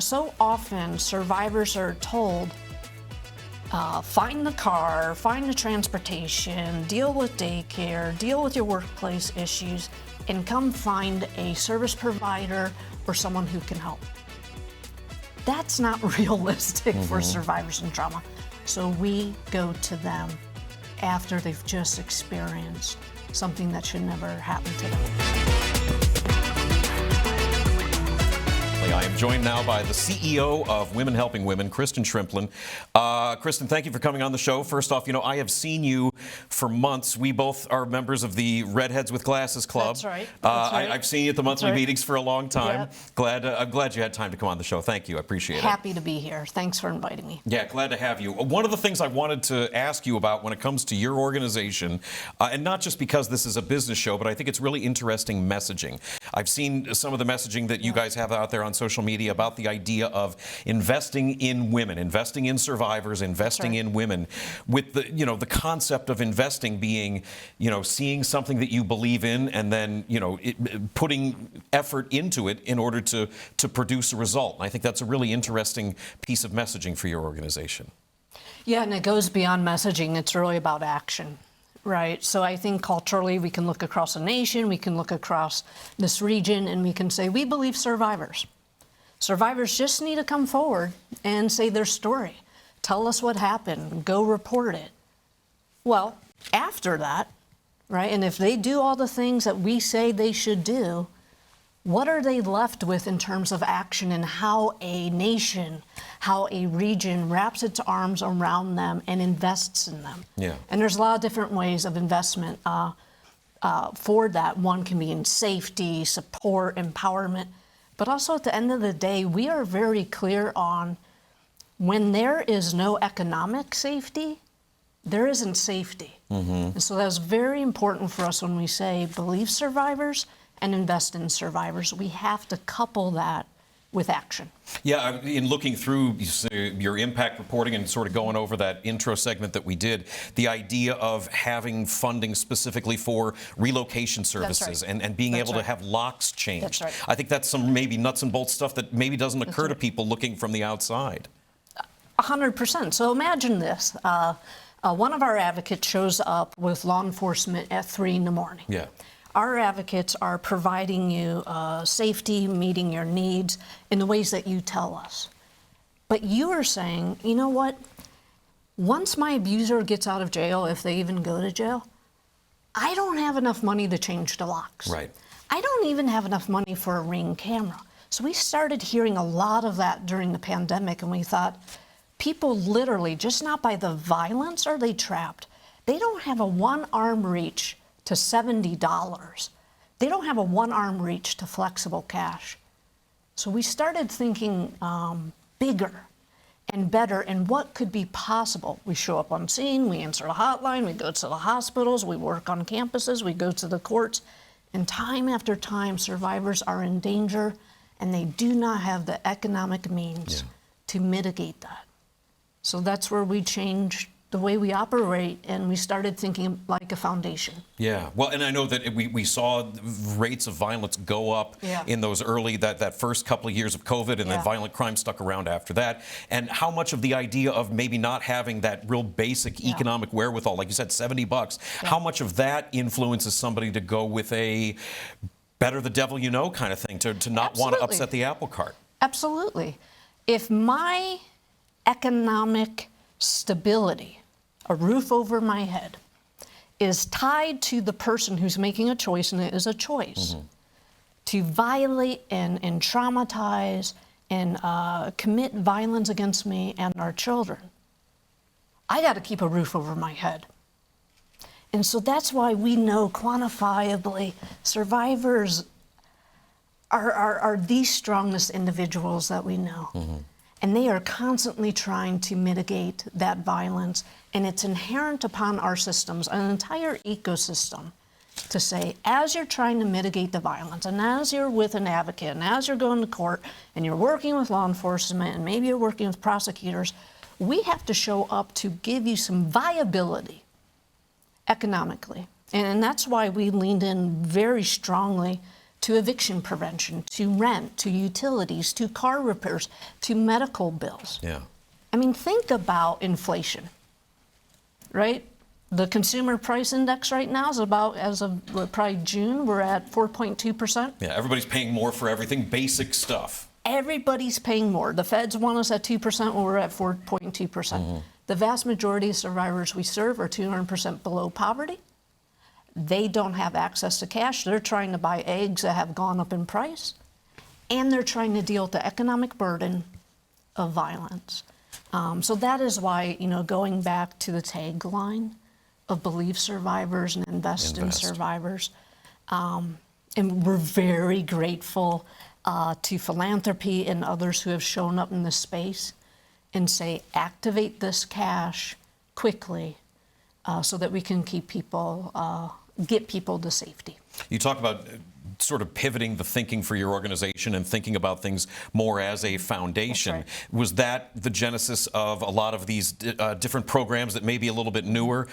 so often survivors are told, find the car, find the transportation, deal with daycare, deal with your workplace issues, and come find a service provider or someone who can help. That's not realistic for survivors in trauma. So we go to them after they've just experienced something that should never happen to them. I am joined now by the CEO of Women Helping Women, Kristen Shrimplin. Kristen, thank you for coming on the show. First off, I have seen you for months. We both are members of the Redheads with Glasses Club. That's right. That's right. I've seen you at the monthly meetings for a long time. Yep. I'm glad you had time to come on the show. Thank you. I appreciate it. Happy to be here. Thanks for inviting me. Yeah, glad to have you. One of the things I wanted to ask you about when it comes to your organization, and not just because this is a business show, but I think it's really interesting messaging. I've seen some of the messaging that you guys have out there on social media about the idea of investing in women, investing in survivors, investing in women, with the concept of investing being, seeing something that you believe in and then, putting effort into it in order to produce a result. And I think that's a really interesting piece of messaging for your organization. Yeah, and it goes beyond messaging. It's really about action. Right. So I think culturally we can look across a nation, we can look across this region, and we can say we believe survivors. Survivors just need to come forward and say their story. Tell us what happened. Go report it. Well, after that, right, and if they do all the things that we say they should do, what are they left with in terms of action and how a nation, how a region wraps its arms around them and invests in them? Yeah. And there's a lot of different ways of investment for that. One can be in safety, support, empowerment. But also at the end of the day, we are very clear on when there is no economic safety, there isn't safety. And so that's very important for us when we say believe survivors and invest in survivors. We have to couple that with action. Yeah, in looking through your impact reporting and sort of going over that intro segment that we did, the idea of having funding specifically for relocation services and being able to have locks changed. That's right. I think that's some maybe nuts and bolts stuff that maybe doesn't occur to people looking from the outside. 100%. So imagine this. One of our advocates shows up with law enforcement at 3 in the morning. Yeah. Our advocates are providing you safety, meeting your needs in the ways that you tell us. But you are saying, you know what? Once my abuser gets out of jail, if they even go to jail, I don't have enough money to change the locks. Right. I don't even have enough money for a Ring camera. So we started hearing a lot of that during the pandemic, and we thought, people literally, just not by the violence are they trapped. They don't have a one-arm reach to $70. They don't have a one-arm reach to flexible cash. So we started thinking bigger and better and what could be possible. We show up on scene, we answer the hotline, we go to the hospitals, we work on campuses, we go to the courts, and time after time, survivors are in danger and they do not have the economic means to mitigate that. So that's where we changed the way we operate, and we started thinking like a foundation. Yeah. Well, and I know that we saw rates of violence go up in those early, that first couple of years of COVID, and then violent crime stuck around after that. And how much of the idea of maybe not having that real basic economic wherewithal, like you said, $70, how much of that influences somebody to go with a better the devil you know kind of thing, to not want to upset the apple cart? Absolutely. If my economic stability, a roof over my head, is tied to the person who's making a choice, and it is a choice, to violate and traumatize and commit violence against me and our children, I got to keep a roof over my head. And so that's why we know quantifiably survivors are the strongest individuals that we know. And they are constantly trying to mitigate that violence. And it's inherent upon our systems, an entire ecosystem, to say, as you're trying to mitigate the violence, and as you're with an advocate, and as you're going to court, and you're working with law enforcement, and maybe you're working with prosecutors, we have to show up to give you some viability economically. And that's why we leaned in very strongly to eviction prevention, to rent, to utilities, to car repairs, to medical bills. Yeah. I mean, think about inflation, right? The consumer price index right now is about, as of probably June, we're at 4.2%. Yeah, everybody's paying more for everything, basic stuff. Everybody's paying more. The feds want us at 2%, when we're at 4.2%. The vast majority of survivors we serve are 200% below poverty. They don't have access to cash. They're trying to buy eggs that have gone up in price, and they're trying to deal with the economic burden of violence. So that is why, going back to the tagline of believe survivors and invest in survivors. And we're very grateful to philanthropy and others who have shown up in this space and say, activate this cash quickly so that we can keep people, get people to safety. You talk about sort of pivoting the thinking for your organization and thinking about things more as a foundation. That's right. Was that the genesis of a lot of these different programs that may be a little bit newer?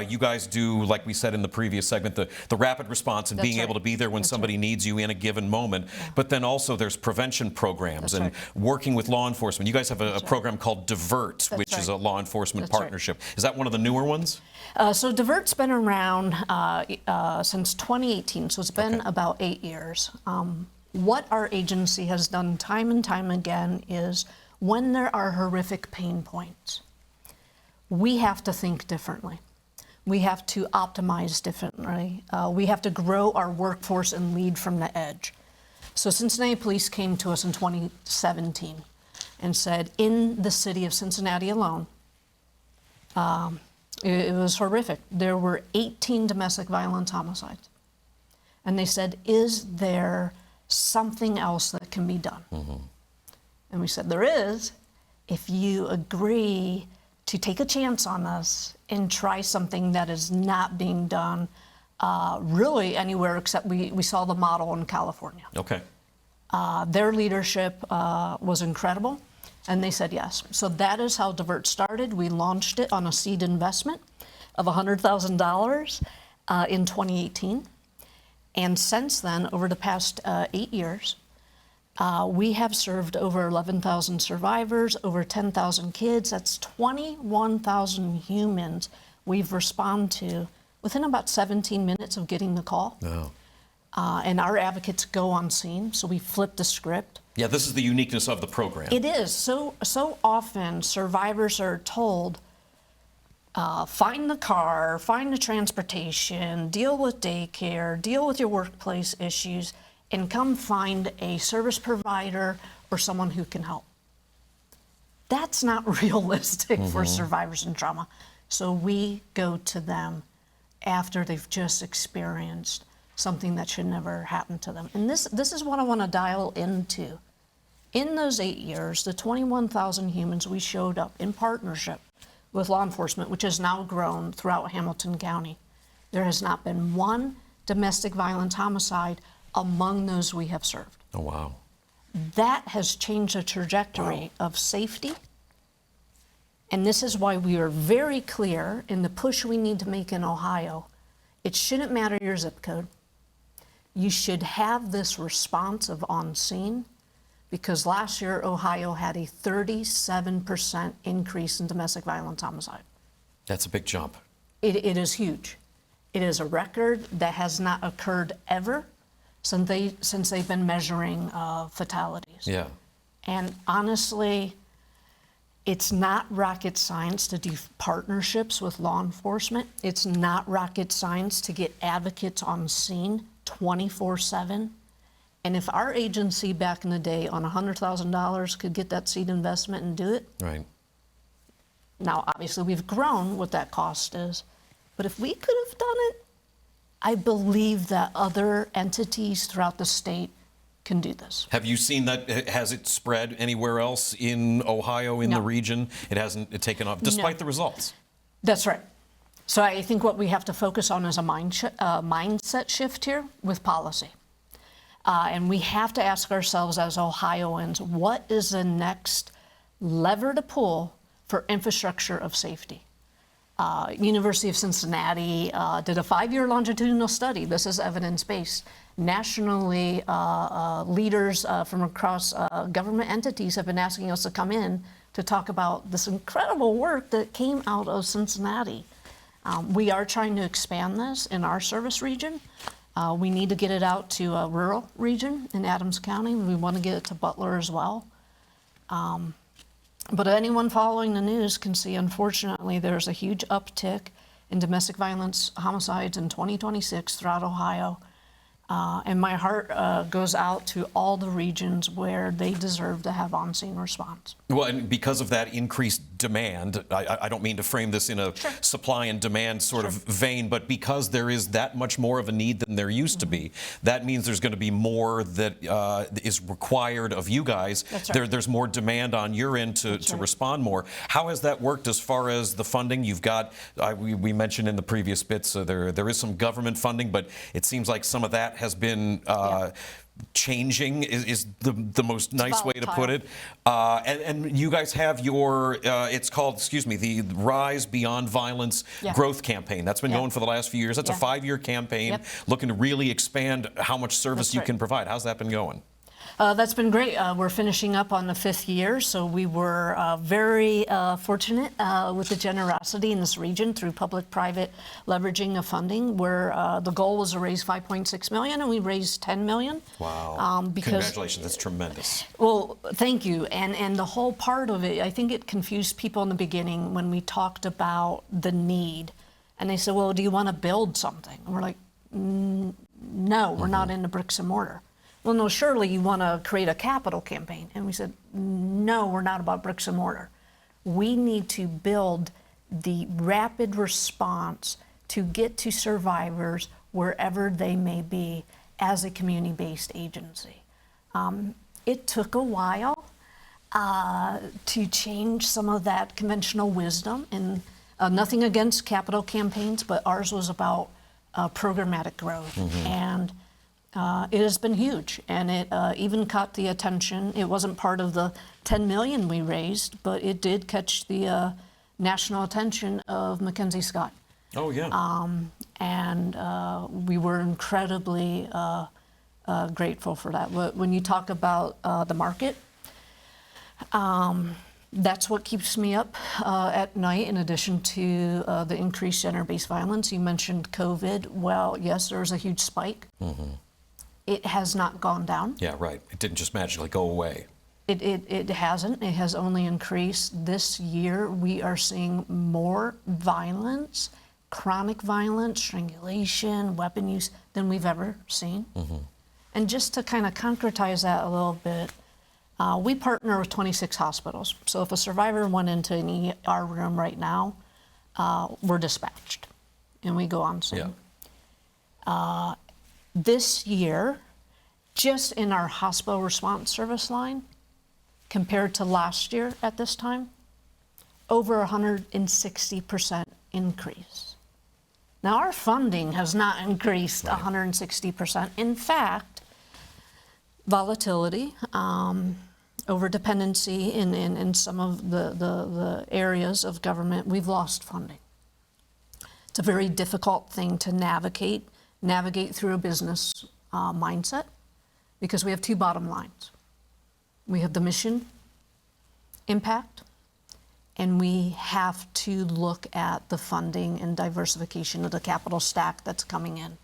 You guys do, like we said in the previous segment, the rapid response and being able to be there when somebody needs you in a given moment. Yeah. But then also there's prevention programs and working with law enforcement. You guys have a program called Divert, which is a law enforcement partnership. Is that one of the newer ones? So Divert's been around since 2018, so it's been about 8 years. What our agency has done time and time again is when there are horrific pain points, we have to think differently. We have to optimize differently. We have to grow our workforce and lead from the edge. So Cincinnati Police came to us in 2017 and said, in the city of Cincinnati alone, it was horrific. There were 18 domestic violence homicides. And they said, is there something else that can be done? And we said, there is, if you agree to take a chance on us and try something that is not being done really anywhere except we saw the model in California. Okay. Their leadership was incredible. And they said yes. So that is how Divert started. We launched it on a seed investment of $100,000 in 2018. And since then, over the past 8 years, we have served over 11,000 survivors, over 10,000 kids. That's 21,000 humans we've responded to within about 17 minutes of getting the call. Wow. And our advocates go on scene, so we flip the script. Yeah, this is the uniqueness of the program. It is. So often survivors are told, find the car, find the transportation, deal with daycare, deal with your workplace issues, and come find a service provider or someone who can help. That's not realistic for survivors in trauma. So we go to them after they've just experienced something that should never happen to them. And this is what I want to dial into. In those 8 years, the 21,000 humans we showed up in partnership with law enforcement, which has now grown throughout Hamilton County, there has not been one domestic violence homicide among those we have served. Oh, wow. That has changed the trajectory of safety. And this is why we are very clear in the push we need to make in Ohio. It shouldn't matter your zip code. You should have this response of on scene, because last year Ohio had a 37% increase in domestic violence homicide. That's a big jump. It is huge. It is a record that has not occurred ever since they've been measuring fatalities. Yeah. And honestly, it's not rocket science to do partnerships with law enforcement. It's not rocket science to get advocates on scene 24/7. And if our agency back in the day on $100,000 could get that seed investment and do it, right. Now obviously we've grown what that cost is, but if we could have done it, I believe that other entities throughout the state can do this. Have you seen that? Has it spread anywhere else in Ohio, in the region? It hasn't taken off, despite the results. That's right. So I think what we have to focus on is a mindset shift here with policy. And we have to ask ourselves as Ohioans, what is the next lever to pull for infrastructure of safety? University of Cincinnati did a 5-year longitudinal study. This is evidence-based. Nationally, leaders from across government entities have been asking us to come in to talk about this incredible work that came out of Cincinnati. We are trying to expand this in our service region. We need to get it out to a rural region in Adams County. We want to get it to Butler as well. But anyone following the news can see, unfortunately, there's a huge uptick in domestic violence homicides in 2026 throughout Ohio. And my heart goes out to all the regions where they deserve to have on-scene response. Well, and because of that increased demand, I don't mean to frame this in a supply and demand sort of vein, but because there is that much more of a need than there used to be, that means there's going to be more that is required of you guys. That's right. There's more demand on your end to respond more. How has that worked as far as the funding? You've got, we mentioned in the previous bits, there is some government funding, but it seems like some of that has been changing is the most nice way to put it. And you guys have your, it's called, the Rise Beyond Violence Growth Campaign. That's been going for the last few years. That's a 5-year campaign looking to really expand how much service you can provide. How's that been going? That's been great. We're finishing up on the 5th year, so we were very fortunate with the generosity in this region through public-private leveraging of funding, where the goal was to raise $5.6 million, and we raised $10 million. Wow! Congratulations, that's tremendous. Well, thank you. And the whole part of it, I think it confused people in the beginning when we talked about the need, and they said, "Well, do you want to build something?" And we're like, "No, we're not into bricks and mortar." Well, no, surely you want to create a capital campaign. And we said, no, we're not about bricks and mortar. We need to build the rapid response to get to survivors wherever they may be as a community-based agency. It took a while to change some of that conventional wisdom, and nothing against capital campaigns, but ours was about programmatic growth. And it has been huge, and it even caught the attention. It wasn't part of the $10 million we raised, but it did catch the national attention of Mackenzie Scott. Oh, yeah. And we were incredibly grateful for that. When you talk about the market, that's what keeps me up at night, in addition to the increased gender-based violence. You mentioned COVID. Well, yes, there was a huge spike. It has not gone down. Yeah, right. It didn't just magically go away. It hasn't. It has only increased. This year, we are seeing more violence, chronic violence, strangulation, weapon use than we've ever seen. And just to kind of concretize that a little bit, we partner with 26 hospitals. So if a survivor went into an ER room right now, we're dispatched, and we go on scene. This year, just in our hospital response service line, compared to last year at this time, over 160% increase. Now, our funding has not increased 160%. In fact, volatility, over-dependency in some of the areas of government, we've lost funding. It's a very difficult thing to navigate through a business mindset, because we have two bottom lines. We have the mission impact, and we have to look at the funding and diversification of the capital stack that's coming in.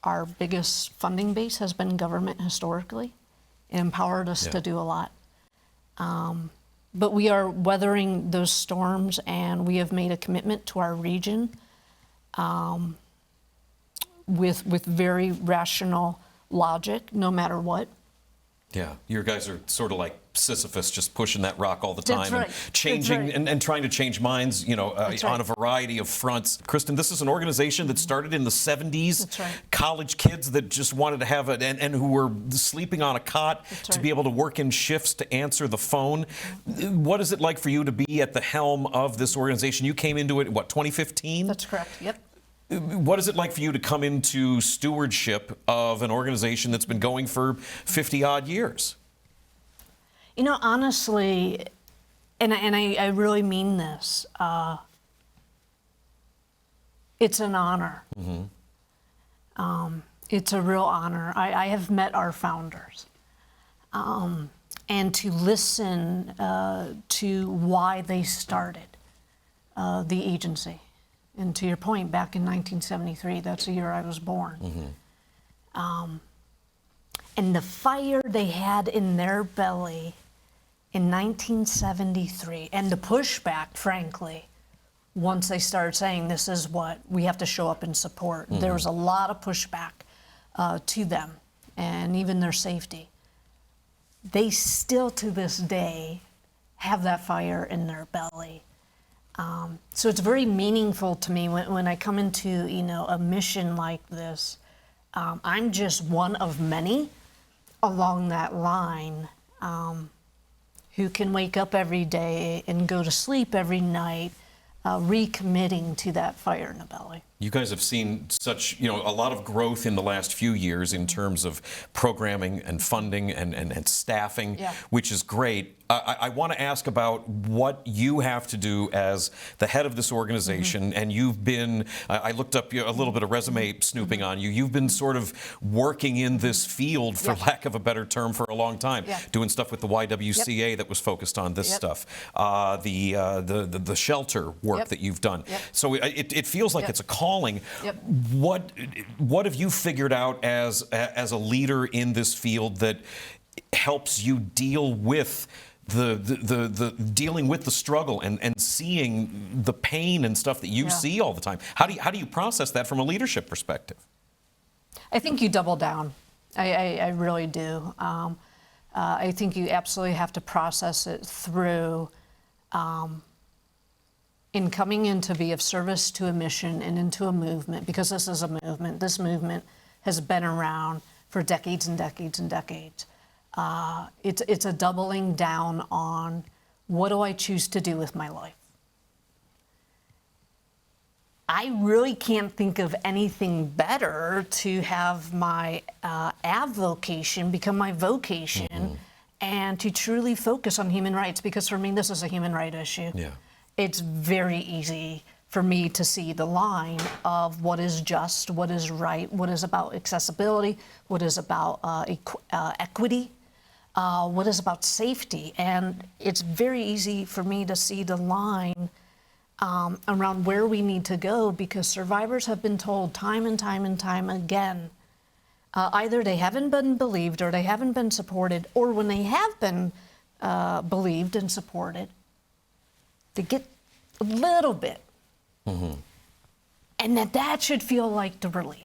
Our biggest funding base has been government historically. It empowered us to do a lot. But we are weathering those storms, and we have made a commitment to our region with very rational logic, no matter what. Yeah, you guys are sort of like Sisyphus, just pushing that rock all the time. That's right. And changing and trying to change minds, on a variety of fronts. Kristen, this is an organization that started in the 70s. That's right. College kids that just wanted to have and who were sleeping on a cot to be able to work in shifts to answer the phone. What is it like for you to be at the helm of this organization? You came into it, 2015? That's correct, yep. What is it like for you to come into stewardship of an organization that's been going for 50-odd years? Honestly, and I really mean this, It's an honor. It's a real honor. I have met our founders. And to listen to why they started the agency. And to your point, back in 1973, that's the year I was born. And the fire they had in their belly in 1973, and the pushback, frankly, once they started saying this is what we have to show up and support, there was a lot of pushback to them and even their safety. They still, to this day, have that fire in their belly. So it's very meaningful to me when I come into, a mission like this. I'm just one of many along that line who can wake up every day and go to sleep every night recommitting to that fire in the belly. You guys have seen such, a lot of growth in the last few years in terms of programming and funding and staffing, which is great. I want to ask about what you have to do as the head of this organization, and you've been, I looked up a little bit of resume snooping on you. You've been sort of working in this field, for lack of a better term, for a long time, doing stuff with the YWCA that was focused on this stuff, the shelter work that you've done. So it feels like it's a calling. What have you figured out as a leader in this field that helps you deal with dealing with the struggle and seeing the pain and stuff that you see all the time? How do you process that from a leadership perspective? I think you double down. I really do. I think you absolutely have to process it through in coming in to be of service to a mission and into a movement, because this is a movement. This movement has been around for decades and decades and decades. It's a doubling down on what do I choose to do with my life. I really can't think of anything better to have my avocation become my vocation and to truly focus on human rights, because for me this is a human right issue. It's very easy for me to see the line of what is just, what is right, what is about accessibility, what is about equity, what is about safety. And it's very easy for me to see the line around where we need to go, because survivors have been told time and time and time again, either they haven't been believed or they haven't been supported, or when they have been believed and supported, they get a little bit. And that should feel like the relief.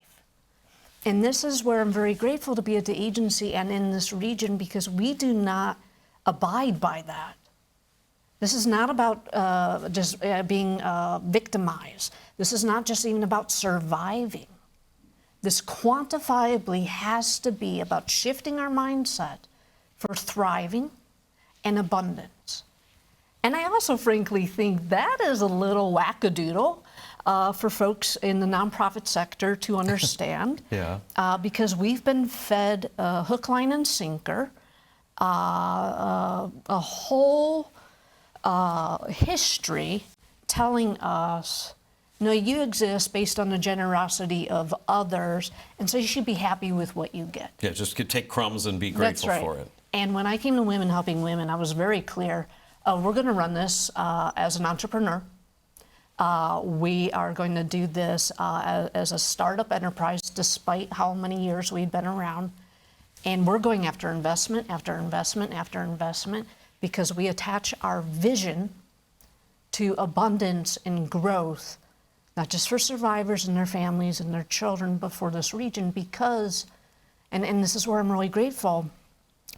And this is where I'm very grateful to be at the agency and in this region, because we do not abide by that. This is not about just being victimized. This is not just even about surviving. This quantifiably has to be about shifting our mindset for thriving and abundance. And I also frankly think that is a little wackadoodle for folks in the nonprofit sector to understand. Because we've been fed hook, line, and sinker, a whole history telling us, no, you exist based on the generosity of others, and so you should be happy with what you get. Just take crumbs and be grateful for it. And when I came to Women Helping Women, I was very clear. We're going to run this as an entrepreneur. We are going to do this as a startup enterprise, despite how many years we've been around. And we're going after investment after investment after investment, because we attach our vision to abundance and growth, not just for survivors and their families and their children, but for this region. Because, and this is where I'm really grateful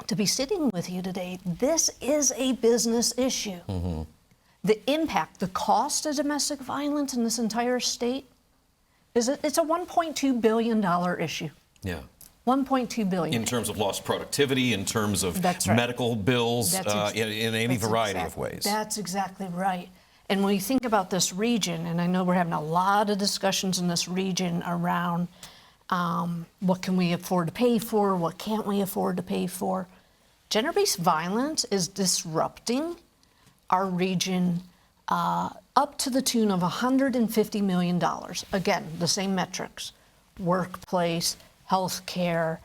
to be sitting with you today, this is a business issue. The impact, the cost of domestic violence in this entire state, it's a $1.2 billion issue. 1.2 billion. In terms of lost productivity, in terms of medical bills, in any variety of ways. That's exactly right. And when you think about this region, and I know we're having a lot of discussions in this region around what can we afford to pay for, what can't we afford to pay for. Gender-based violence is disrupting our region up to the tune of $150 million. Again, the same metrics: workplace, health care,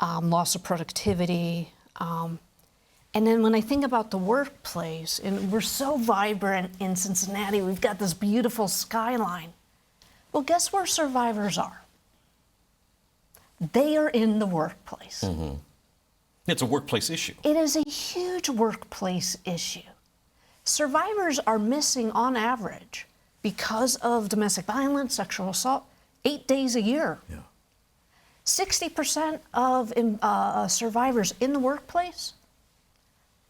loss of productivity. And then when I think about the workplace, and we're so vibrant in Cincinnati, we've got this beautiful skyline. Well, guess where survivors are? They are in the workplace. Mm-hmm. It's a workplace issue. It is a huge workplace issue. Survivors are missing, on average, because of domestic violence, sexual assault, 8 days a year. Yeah. 60% of survivors in the workplace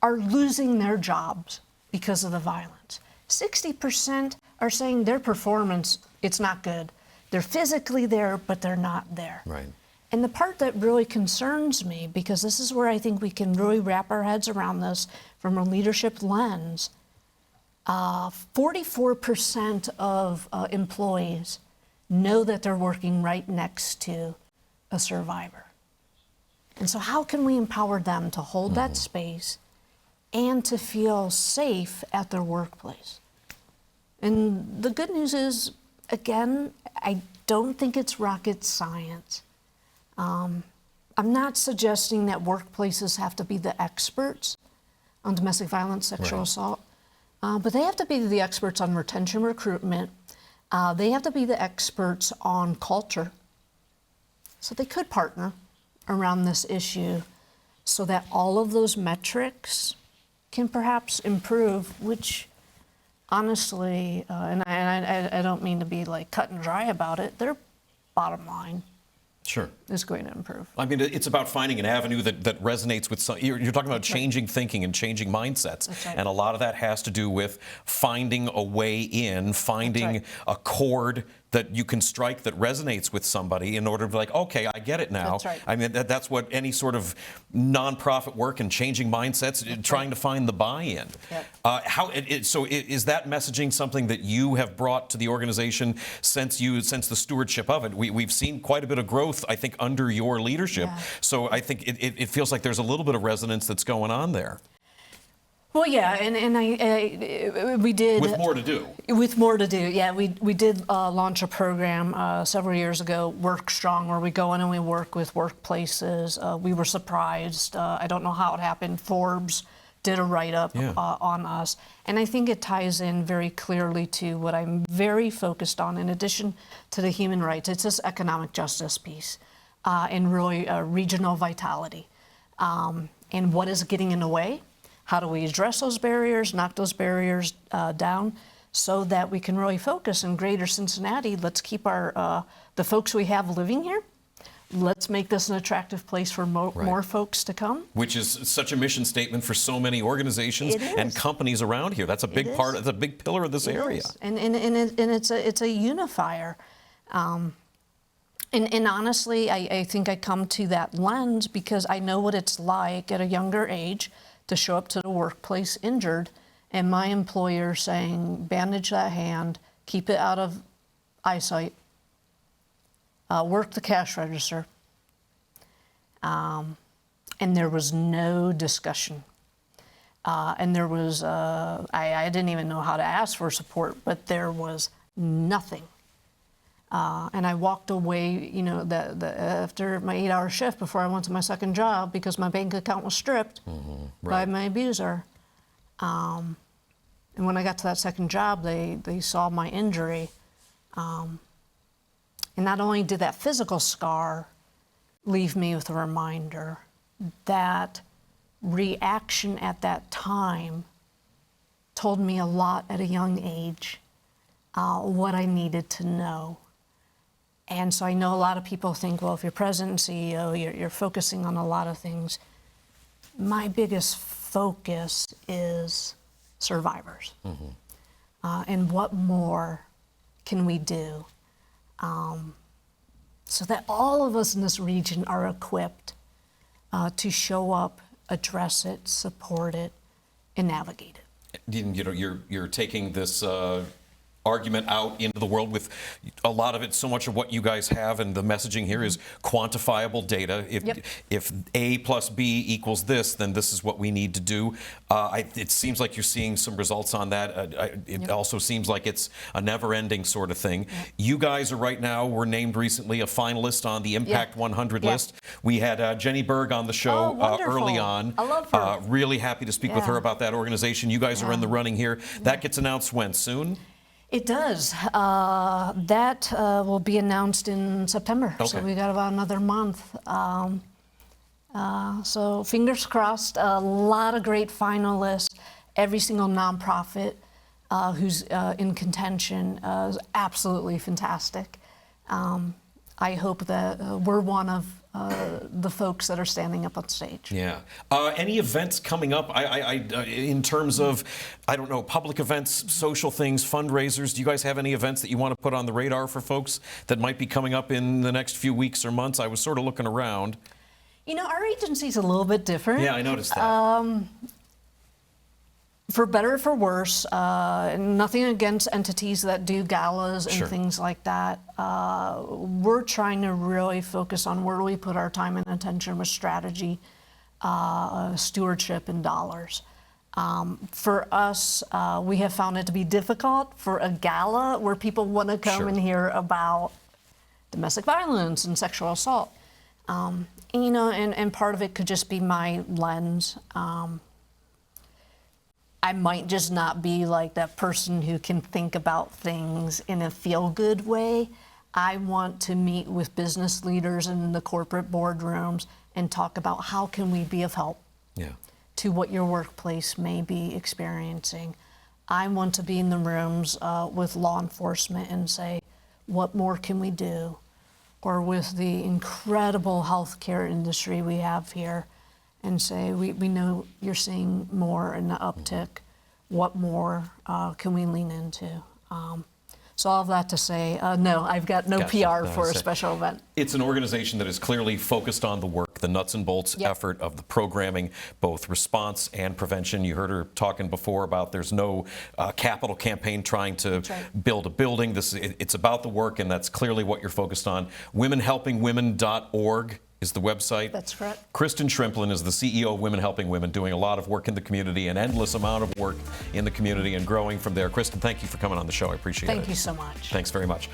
are losing their jobs because of the violence. 60% are saying their performance, it's not good. They're physically there, but they're not there. Right. And the part that really concerns me, because this is where I think we can really wrap our heads around this from a leadership lens, 44% of employees know that they're working right next to a survivor. And so how can we empower them to hold that space and to feel safe at their workplace? And the good news is, again, I don't think it's rocket science. I'm not suggesting that workplaces have to be the experts on domestic violence, sexual assault, but they have to be the experts on retention, recruitment. They have to be the experts on culture. So they could partner around this issue so that all of those metrics can perhaps improve, which honestly, and I don't mean to be like cut and dry about it, their bottom line Sure. is going to improve. I mean, it's about finding an avenue that resonates with some. You're talking about changing thinking and changing mindsets. That's right. And a lot of that has to do with finding a way in, finding a chord that you can strike that resonates with somebody in order to be like, okay, I get it now. That's right. I mean, that's what any sort of nonprofit work and changing mindsets, trying to find the buy-in. Yep. So is that messaging something that you have brought to the organization since the stewardship of it? We've seen quite a bit of growth, I think, under your leadership. Yeah. So I think it feels like there's a little bit of resonance that's going on there. Well, yeah, and we did. With more to do. With more to do, yeah. We did launch a program several years ago, Work Strong, where we go in and we work with workplaces. We were surprised. I don't know how it happened. Forbes did a write-up on us. And I think it ties in very clearly to what I'm very focused on, in addition to the human rights. It's this economic justice piece and really regional vitality. And what is getting in the way? How do we address those barriers, knock those barriers down, so that we can really focus in greater Cincinnati? Let's keep our the folks we have living here. Let's make this an attractive place for more folks to come. Which is such a mission statement for so many organizations and companies around here. That's a big part. It's a big pillar of this area. And it's a unifier. And honestly, I think I come to that lens because I know what it's like at a younger age to show up to the workplace injured, and my employer saying, bandage that hand, keep it out of eyesight, work the cash register. And there was no discussion. And there was, I didn't even know how to ask for support, but there was nothing. And I walked away, after my 8-hour shift before I went to my second job because my bank account was stripped by my abuser. And when I got to that second job, they saw my injury. And not only did that physical scar leave me with a reminder, that reaction at that time told me a lot at a young age, what I needed to know. And so I know a lot of people think, well, if you're president and CEO, you're focusing on a lot of things. My biggest focus is survivors. And what more can we do so that all of us in this region are equipped to show up, address it, support it, and navigate it. You're taking this argument out into the world with a lot of it. So much of what you guys have and the messaging here is quantifiable data. If A plus B equals this, then this is what we need to do. It seems like you're seeing some results on that. It also seems like it's a never-ending sort of thing. You guys are right now, were named recently a finalist on the Impact 100 list. We had Jenny Berg on the show early on. I love her. Really happy to speak with her about that organization. You guys are in the running here. That gets announced when? Soon? It does. That will be announced in September. Okay. So we got about another month. So fingers crossed. A lot of great finalists. Every single nonprofit who's in contention is absolutely fantastic. I hope that we're one of the folks that are standing up on stage. Yeah. Any events coming up? In terms of, I don't know, public events, social things, fundraisers. Do you guys have any events that you want to put on the radar for folks that might be coming up in the next few weeks or months? I was sort of looking around. You know, our agency's a little bit different. Yeah, I noticed that. For better or for worse, nothing against entities that do galas and things like that. We're trying to really focus on where do we put our time and attention with strategy, stewardship, and dollars. For us, we have found it to be difficult for a gala where people want to come and hear about domestic violence and sexual assault. You know, and part of it could just be my lens. I might just not be like that person who can think about things in a feel-good way. I want to meet with business leaders in the corporate boardrooms and talk about how can we be of help to what your workplace may be experiencing. I want to be in the rooms with law enforcement and say, what more can we do? Or with the incredible healthcare industry we have here, and say, we know you're seeing more in the uptick. What more can we lean into? So all of that to say, no, I've got no PR for a special event. It's an organization that is clearly focused on the work, the nuts and bolts effort of the programming, both response and prevention. You heard her talking before about there's no capital campaign trying to build a building. It's about the work, and that's clearly what you're focused on. WomenHelpingWomen.org is the website. That's correct. Kristen Shrimplin is the CEO of Women Helping Women, doing a lot of work in the community, an endless amount of work in the community and growing from there. Kristen, thank you for coming on the show. I appreciate it. Thank you so much. Thanks very much.